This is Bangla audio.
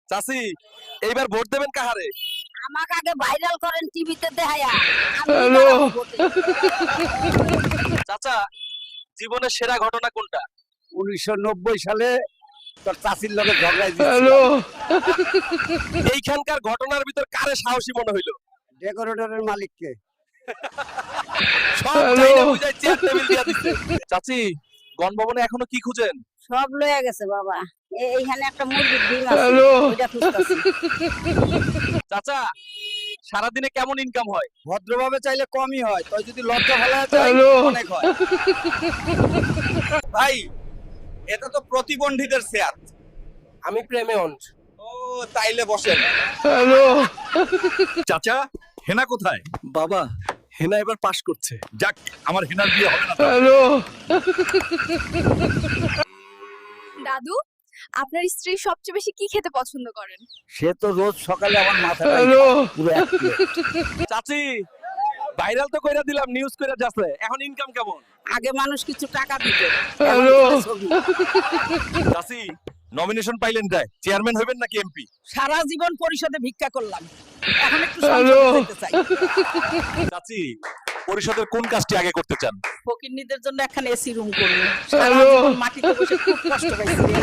চাচি এইবার ভোট দেবেন কাহারে? আমাকে আগে ভাইরাল করেন টিভিতে দেখায়া হ্যালো। চাচা জীবনের সেরা ঘটনা কোনটা? 1990 সালে তোর চাষির লগে ঝগড়াই হ্যালো। এইখানকার ঘটনার ভিতর কারে সাহসী মনে হইলো? ডেকোরেটরের মালিককে। সব হ্যালো। চাইনা বুঝাই চেয়ার টেবিল দিয়া দিছে। চাচি গণভবনে এখনো কি খুঁজেন? সব লয়ে গেছে বাবা। এইখানে একটা মুরগির ডিম আছে, হ্যালো। ওইটা খুঁজতাছি। চাচা সারাদিনে কেমন ইনকাম হয়? ভদ্রভাবে চাইলে কমই হয়, তুই যদি লজ্জা ফেলায় চাই হ্যালো। অনেক হয়। ভাই এটা তো প্রতিবন্ধীদের চেয়ার। আমি প্রেমে অন্ধ। ও তাইলে বসেন। হ্যালো। চাচা হেনা কোথায়? বাবা হেনা এবার পাস করছে। যাক আমার হেনার বিয়ে হবে না। হ্যালো। দাদু, আপনার স্ত্রী সবচেয়ে বেশি কি খেতে পছন্দ করেন? সে তো রোজ সকালে আমার মাথাটা হ্যালো। পুরো এক প্লেট। চাচি ভাইরাল তো কইরা দিলাম, নিউজ কইরা যাচ্ছে, এখন ইনকাম কেমন? আগে মানুষ কিছু টাকা দিত, হ্যালো। এখন দিতে ছবি। চাচি নমিনেশন পাইলেন তাই চেয়ারম্যান হইবেন নাকি এমপি? সারা জীবন পরিষদে ভিক্ষা করলাম, এখন একটু হ্যালো। সংসদে যেতে চাই। চাচি পরিষদের কোন কাজটি আগে করতে চান? ফকিন্নিদের জন্য একখানে এসি রুম করবো। সারা হ্যালো। জীবন মাটিতে বসে খুব কষ্ট পাইছি রে।